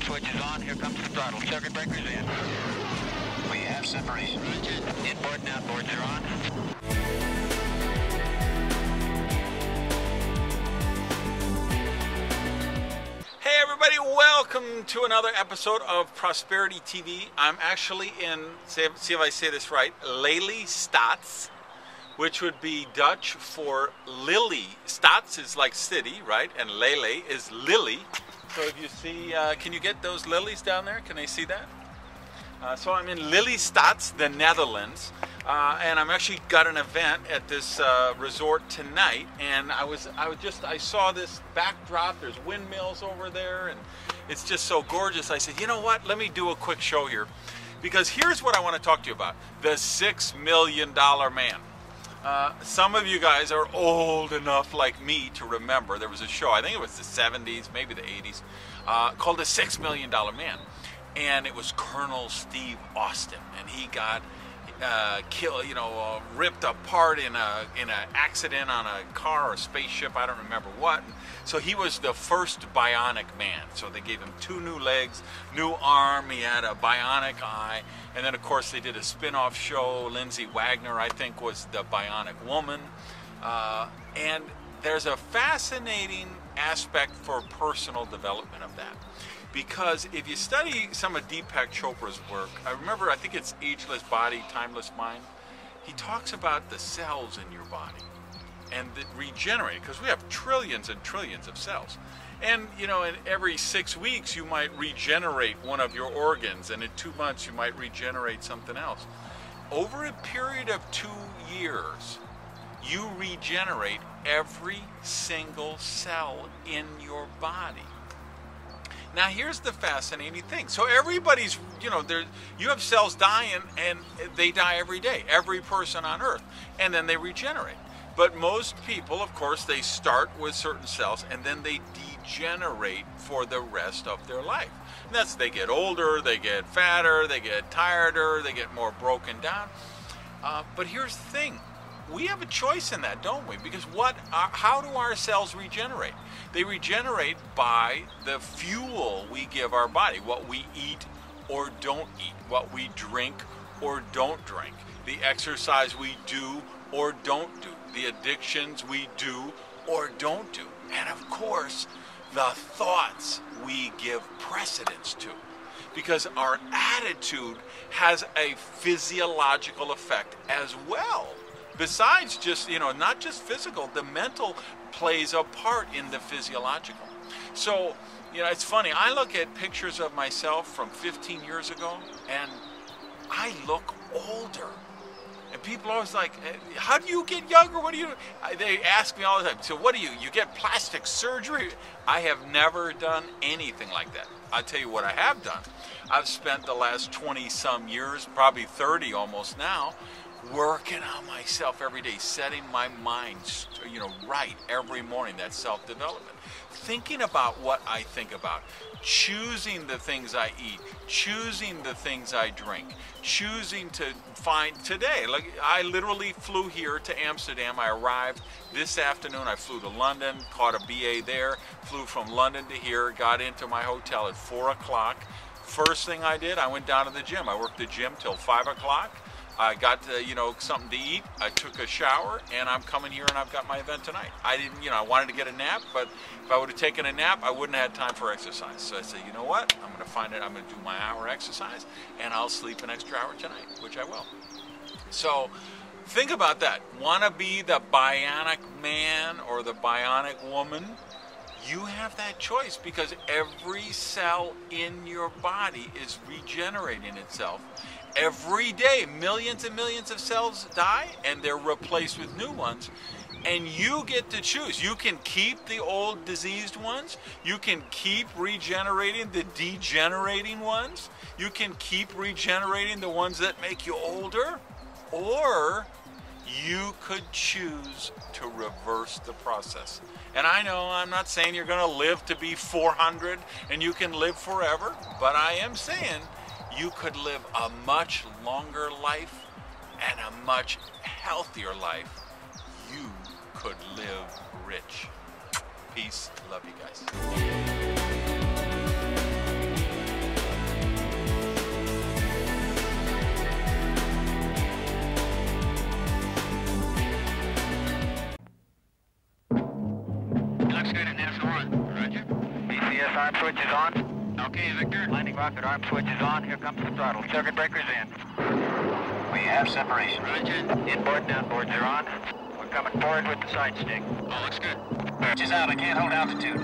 switch is on. Here comes the throttle. Circuit breakers in. We have separation. Inboard and outboards are on. Hey everybody, welcome to another episode of Prosperity TV. I'm actually in, see if I say this right, Lelystad, which would be Dutch for lily. Stads is like city, right? And Lele is lily. So if you see, can you get those lilies down there? Can they see that? So I'm in Lelystad, the Netherlands, and I'm actually got an event at this resort tonight. And I saw this backdrop. There's windmills over there, and it's just so gorgeous. I said, you know what? Let me do a quick show here, because here's what I want to talk to you about: the $6 million man. Some of you guys are old enough like me to remember there was a show, I think it was the 70s, maybe the 80s, called The $6 Million Man. And it was Colonel Steve Austin, and he got killed, ripped apart in an accident on a car or a spaceship, I don't remember what. So he was the first bionic man. So they gave him 2 new legs, new arm, he had a bionic eye, and then of course they did a spin-off show. Lindsay Wagner, I think, was the bionic woman. And there's a fascinating aspect for personal development of that. Because if you study some of Deepak Chopra's work, I think it's Ageless Body, Timeless Mind, he talks about the cells in your body and that regenerate, because we have trillions and trillions of cells. And, in every 6 weeks you might regenerate one of your organs, and in 2 months you might regenerate something else. Over a period of 2 years, you regenerate every single cell in your body. Now here's the fascinating thing. So everybody's, you have cells dying, and they die every day, every person on Earth, and then they regenerate. But most people, of course, they start with certain cells, and then they degenerate for the rest of their life. And they get older, they get fatter, they get tireder, they get more broken down. But here's the thing. We have a choice in that, don't we? Because how do our cells regenerate? They regenerate by the fuel we give our body, what we eat or don't eat, what we drink or don't drink, the exercise we do or don't do, the addictions we do or don't do, and of course, the thoughts we give precedence to. Because our attitude has a physiological effect as well. Besides just, not just physical, the mental plays a part in the physiological. So, it's funny, I look at pictures of myself from 15 years ago, and I look older. And people are always like, how do you get younger? What do you do? They ask me all the time, so what do you get plastic surgery? I have never done anything like that. I'll tell you what I have done. I've spent the last 20 some years, probably 30 almost now, working on myself every day, setting my mind, right every morning. That self-development. Thinking about what I think about, choosing the things I eat, choosing the things I drink, choosing to find today. Like, I literally flew here to Amsterdam. I arrived this afternoon. I flew to London, caught a BA there, flew from London to here, got into my hotel at 4 o'clock. First thing I did, I went down to the gym. I worked the gym till 5 o'clock. I got something to eat. I took a shower, and I'm coming here, and I've got my event tonight. I didn't, I wanted to get a nap, but if I would have taken a nap, I wouldn't have had time for exercise. So I said, you know what? I'm going to find it. I'm going to do my hour exercise, and I'll sleep an extra hour tonight, which I will. So think about that. Want to be the bionic man or the bionic woman? You have that choice, because every cell in your body is regenerating itself. Every day, millions and millions of cells die, and they're replaced with new ones. And you get to choose. You can keep the old diseased ones. You can keep regenerating the degenerating ones. You can keep regenerating the ones that make you older. Or you could choose to reverse the process. And I know I'm not saying you're going to live to be 400 and you can live forever, but I am saying you could live a much longer life and a much healthier life. You could live rich. Peace. Love you guys. one. Roger. BCS arm switch is on. Okay, Victor. Landing rocket arm switch is on. Here comes the throttle. Circuit breakers in. We have separation. Roger. Inboard and outboards are on. We're coming forward with the side stick. Oh, looks good. Pitch is out. I can't hold altitude.